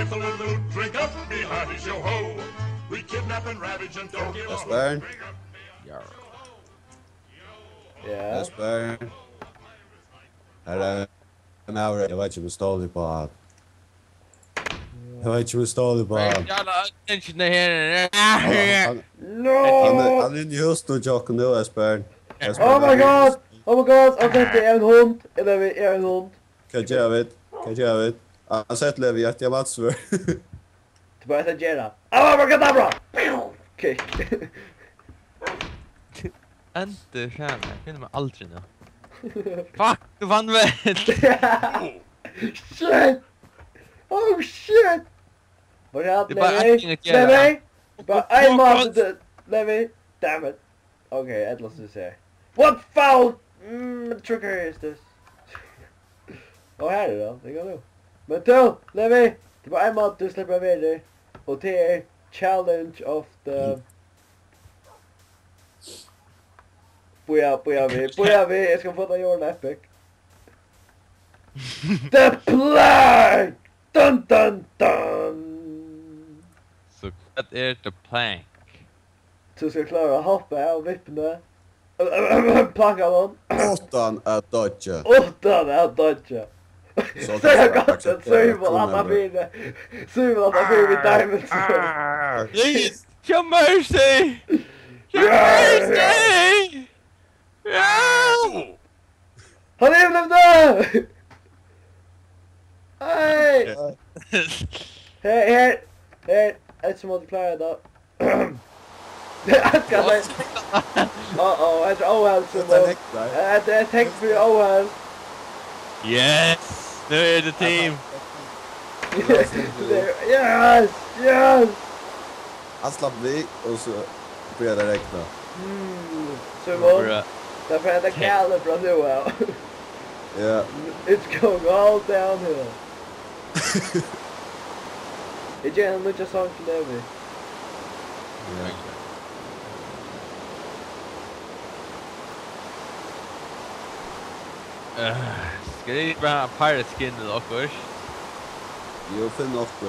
rifle and loot, drink up, be hearty, show ho. We kidnap and ravage and don't give a Esbern. Ja. Esbern. Här en hour. Jag vet inte om det står på han. Jag vet inte om det står på han. No! Han är just nu jocken nu, Esbern. Oh my god! Oh my god! Och det är en hund. Eller vi är en hund. Kan jag vet? Han sett Levi att jag matsvör. Du bara säga gera. Abracadabra! Okej. Inte fan, jag finner mig aldrig nu. Fuck, du vann väl! Shit! Oh shit! Vad är det? Det är bara antingen att göra. Levi! Bara I måste Levi! Damn it! Okej, ett måste säga. What foul trickery is this? Och här är det då, det går nu. Men då, Levi! Det var en mat du släpper med dig. Och det är challenge of the... Boja vi, jag ska få ta Joorney epic. The plank! Dun dun dun! Så vad är the plank? Du ska klara att hoppa av vippna. Planka någon. 8 att dodge. 8 att dodge. Så jag gott att syvål att han vinner. Syvål att han vinner diamonds. Please, show mercy! Show mercy! No! Han överlevde! Hej! Här. Ett som måste klara det. Jag ska säga... jag tror ohälsa. Jag tänkte för ohälsa. Yes! Nu är det team! Yes! Han slapp vi och så började det räkna. Så därför är det kallt från nu här. Ja. It's going all downhill. Det är en mycket sång för Levi. Ska det inte vara pirate skin eller något? Jo, finn ofta.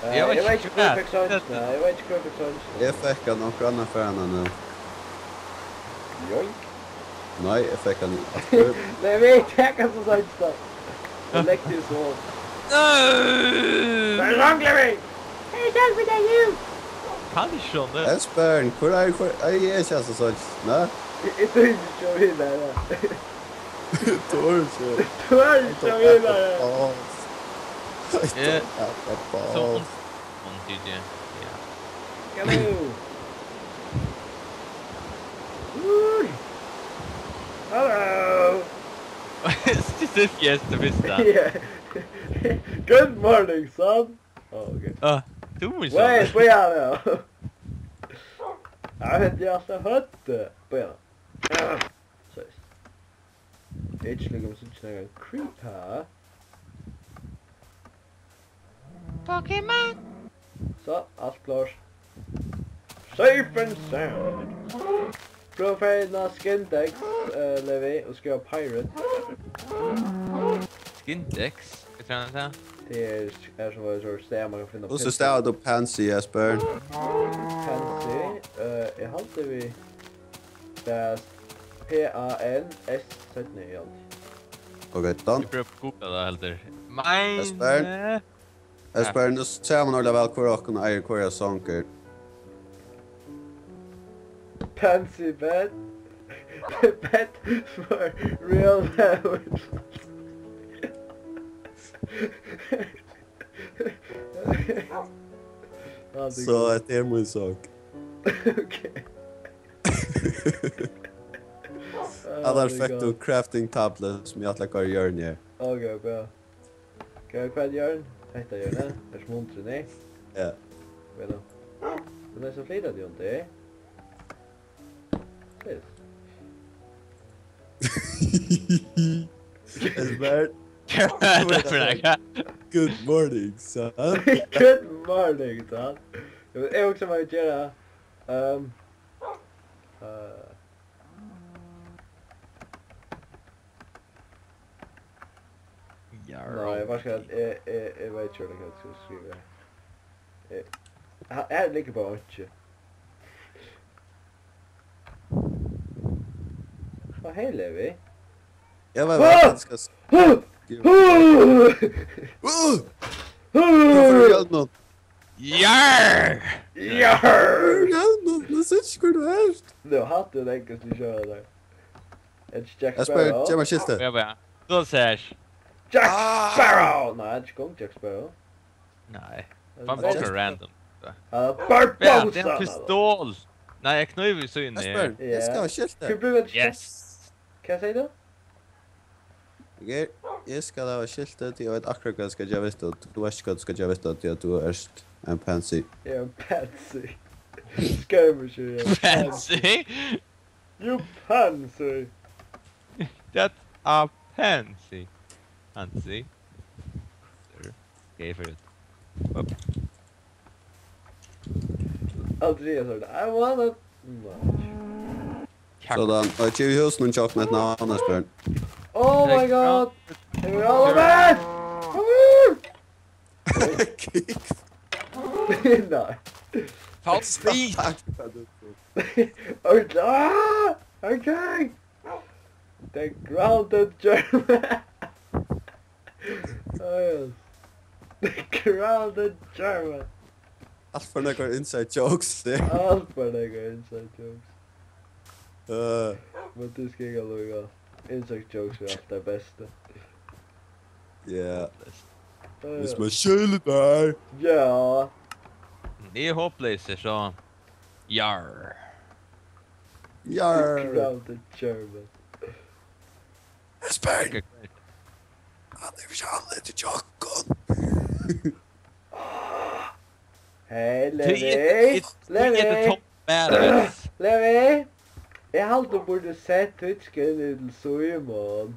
Jag vet inte hur fick sånt. Jag fick han någon annan för henne nu. Joink. Nej, jag fick han inte. Nej, vi tackar så sånt då. Jag läckte ju så. No! Vad är långt, Levi? Hej, tack för det ju! Kanske det. Esbern, hur är det? Jag känns så sånt. Nej? Inte inte kör vidare. Torse. Kör vidare. Så hon tycker Kom nu. Hello. Just yes, the vista. Yeah. Good morning, son. Oh, okay. Du måste. Wait, börja nu. Jag vet inte, jag har hört det. Börja. Så. Itch ligger så snäga creep här. Pokémon. Så, allt klart. Safe and sound. Profilna Skindex, Levi, och ska ha Pirate. Skindex? Vad tror jag det? Det är som vad jag säger man kan finna. Och så ställer du Pansy, Esbern. Pansy, jag hade vi där P-A-N-S-Z-9 Okej, då. Vi prövar på googla det helt. Esbern. Esbern, då ser man ordentligt väl kvar och kunna äga kvar jag sånger. Pansy bet. Bet for real language. Så det är min sak. Okej. Annars fick du crafting tablet som jag lägger i Joorney. Okej, bra. Kan jag kväll Jörn? Hejta Jörn, är smuntren är. Ja. Vet du? Den är så flidad ju inte, Esbern. Good morning, son. Good morning, son. Jag är också vad gera. Nej, vad ska jag vet inte vad jag ska skriva. Här ligger bara inte. Vad heller vi? Jag vet vad jag ska... Varför gör något? Jarr! Det syns inte hur du är. Nu hade du enkelt att köra där. Ett Jack Esbern, Sparrow. ge mig skiltet. Ja. Då sägs. Jack Sparrow! Nej, inte gång Jack Sparrow. Nej. Fan bara random. Barbosa! Det är en pistol! Nej, jag kniver så in i. Esbern, jag ska ha skiltet. Hur blev det? Yes! Kan jag säga det? Okej, jag ska ha skiltet. Jag vet akkurat vad jag ska göra visst. Du vet inte vad du ska göra visst att du är en pansy. Jag är en pansy. Skirmisher. Fancy! You pansy! That's a pansy. Pansy. Okej, förut. Upp. Andreas hörde, I wanna... Sådan, och jag i husen och tjock med ett namn, Esbern. Oh my god! Here we all are! Kick. Nej. False speed! Okay! The grounded German! Oh yes. The grounded German! Allt för några inside jokes. Allt för några inside jokes. Men du ska inga lugga. Inside jokes är allt det bästa. Ja. Det är som en kyl där. Ja. Det är hopplöst så. Jarr. Jarr. Grounded German. Esbern. Han är kärle till jocken. Hej Levi! Levi! Levi! Levi! Jag har alltid borde sett tutsken i Simum.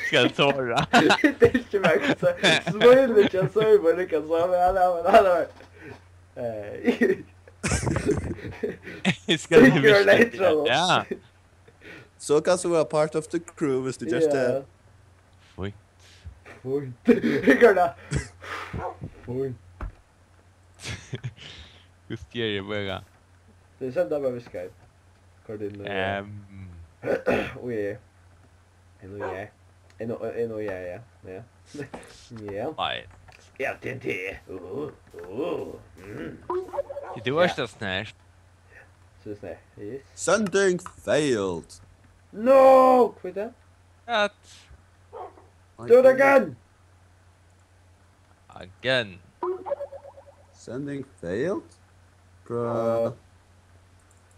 Ska jag tåra? Det är inte verkligen så. Smöjligt jag Simum, det kan säga med alla. Ska du Figure later. Ja. Så kan så vara part of the crew, hvis du just det. Oj. Fui. Ricarda. Fui. Just ger jag bara. Det är sända med Skype. Kordin. Oj. En och ja. Ja. Nej. Ja, det. Det var så snärt. Så snä. Yes. Sending failed. No! Quit that. Att Do it again! again. Sending failed? Bra.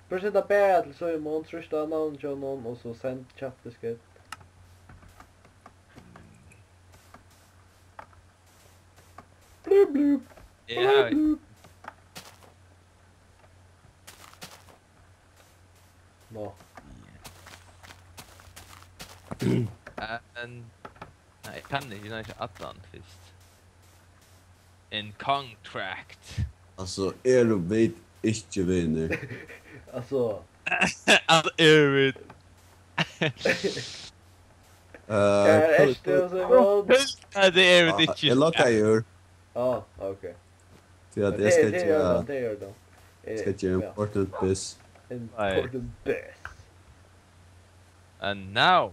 Först sätta B till Simon, trysta namn till någon och så send chattbesked. Blub blub. Ja. No. Nej, kan inte attan först. En contract. Alltså, du vet inte vinner. Alltså. Alltså, vet. Eftir och Simon. Ja, det är inte. Jag lockar ju. Ja, okej. Till att jag ska Det gör de. ska göra important biz. Important biz. And now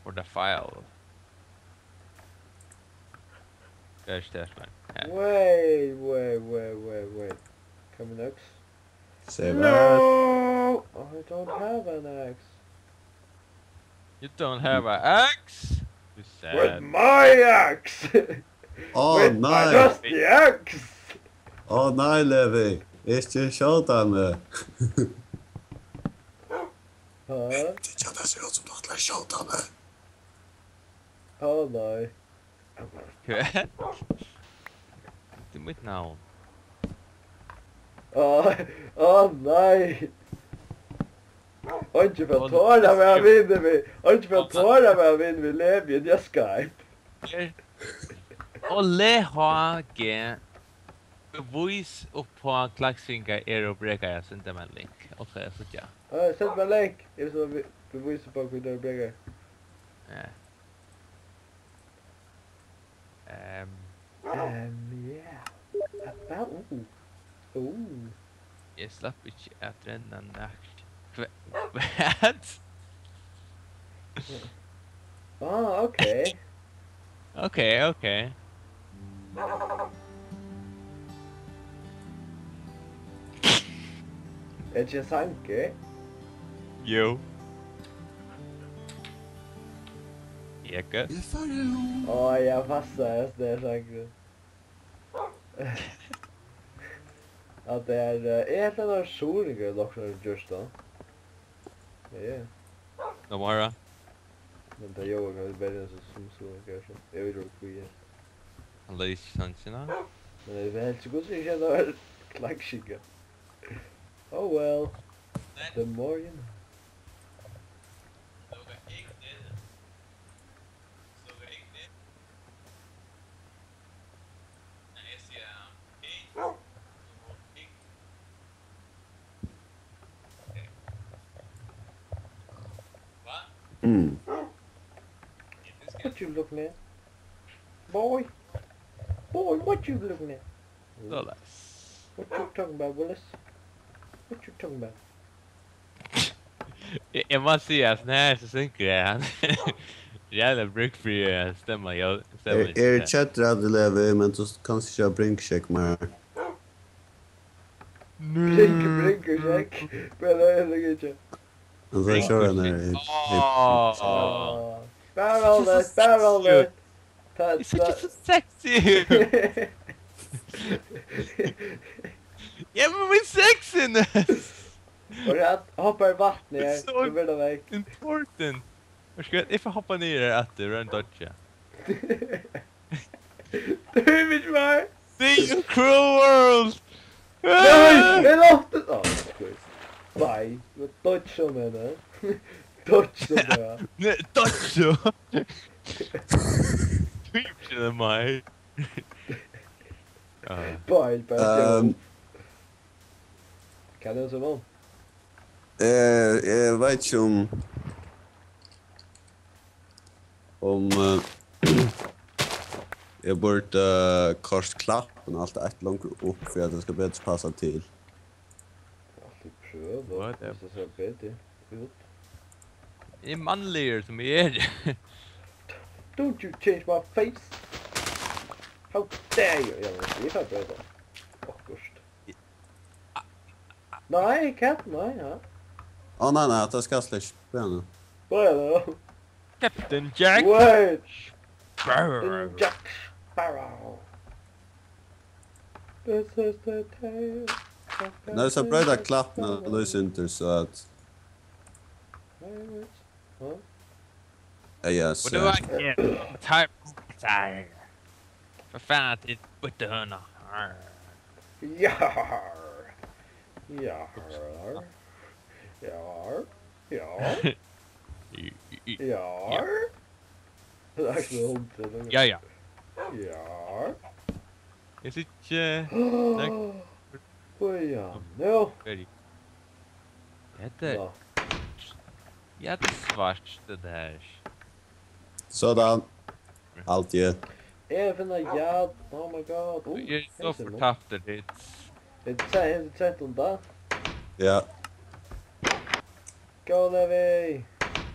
for the file. Gosh, that's man. Wait. Coming next. Save No! I don't have an axe. You don't have an axe? You With said. my axe! Åh With my nej! dusty axe! Åh nej, Levi! Inte tjata med. Det kändes ut som något att tjata med. Åh nej. Det är mitt namn. Åh nej. Inte för att tåra med att vinna mig. Inte för att tåra med att vinna mig Levi, jag Skype. Olle Hage. Voice upp på klacksfingar är och bräcka jag inte med link. okej, så ja. Sätt mig länk. Är det så vi visar på hur det blir? Ja. Yeah. About, Jag slapp inte att ränna nakt. Vad? Okay. Okej. Är det sanke? Jo. Eka. Jag passar det är sanke. Att det är ett eller sjórænara doktor just då. Ja. De har Men det jag har börjat så kanske. Jag vet inte hur. han läser sancherna. Men det är väl så gott så jag känner klackskiga. Oh well. The more you know. What you looking at? Boy, what you looking at? Dollar. What you talking about, Willis? What you talking about? Jag måste säga att när så synker det han. Jävla brickfri stämma jag stämmer. Är chattrad lever men så kanske jag brinkcheck mer. Brinker, But I look at you. Och så kör den där. Barrel it. It's so sexy. Ja, men vi sexiness. Och jag hoppar i vattnet Så- du blir det väg. Important. Jag ska jag får hoppa ner där att det rör dodge. Du vet vad? See you cruel world. Nej, det är ofta så. Bye. Vad dodge som är det? Dodge som är. Nej, dodge. Typ till mig. Bye. Kan du så vara? Jag vet inte om jag borde korsa klappen allt ett långt upp för att det ska bättre passa till. Pröva. What Det är så bättre. Det är manligare som är. Don't you change my face. How dare you? Jag vet inte vad det är. Först. Nej, katt, nej, ja. Nej, det ska släppa spela. Vad är det då? Captain Jack. Wait! Brr. Jack Sparrow. This is the tale. När det så bröda klappna då är sindur så att yes. Och det var type. För fan att det är butterhörna. Jar. Jar. Jar. Jar. Jar. Det är actually hunten. Ja. Jar. Jag sitter... Oj, ja. Nu. Det är svart det där. Sådan. Alltid. Även ja. Oh my god. Oh, Jag är så förtappad det. Det är 13 då. Ja. Go, Levi.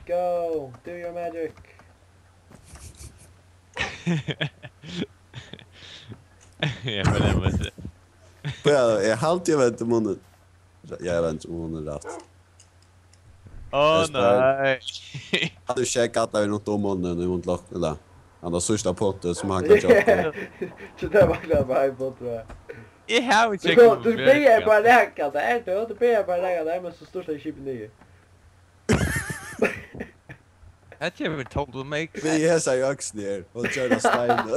Go. Do your magic. Jag förnämmer det. Jag halt jag vet munnen. Jag vet inte munnen rätt. Åh Esbern. nej. Du checkat där något om munnen i mot lock eller. Han har sista potten som han kan köpa. Så det var klart bara på tror jag. Jag har inte Du ber bara lägga det är det. Du ber bara lägga det men så största chipen nio. Had you ever told to make Vi är så jag ner och kör den steinen.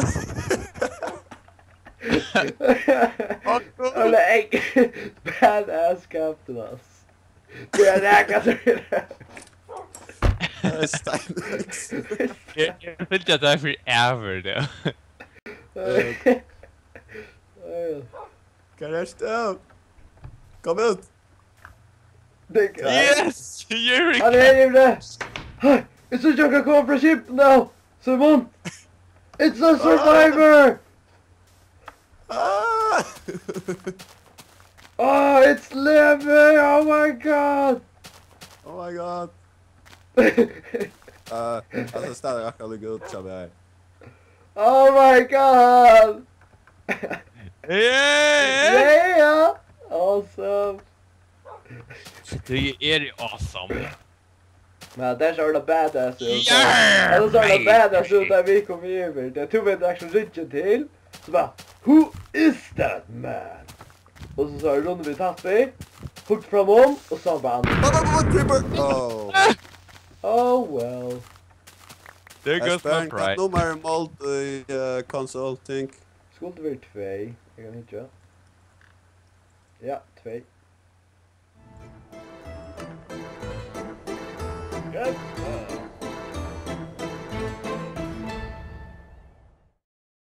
Eller ägg. Badass captain us. Det är lägga det. Steinen. Jag vet inte att det är för ever då. Kan jag stå? Kom ut. Yes! You're Han är inne! Hi! It's a joke come from ship now! Simum! It's a survivor! Ah! Oh, it's living! Oh my god! Oh my god. Alltså ställer jag kan ligga ut så här. Oh my god! Yeah! Yeah! Awesome! Det är awesome. Men där såg det badass ut. Yeah! Alltså såg det badass ut där vi kom över. Det tog vi en action ryggen till. Så bara, who is that man? Och så sa det runt vid tappet. Huggde fram om och sa bara Oh. oh well. There goes my Esbern, pride. nummer multi-console think. Skulle det vara 2? Jag kan inte. Ja, 2. Get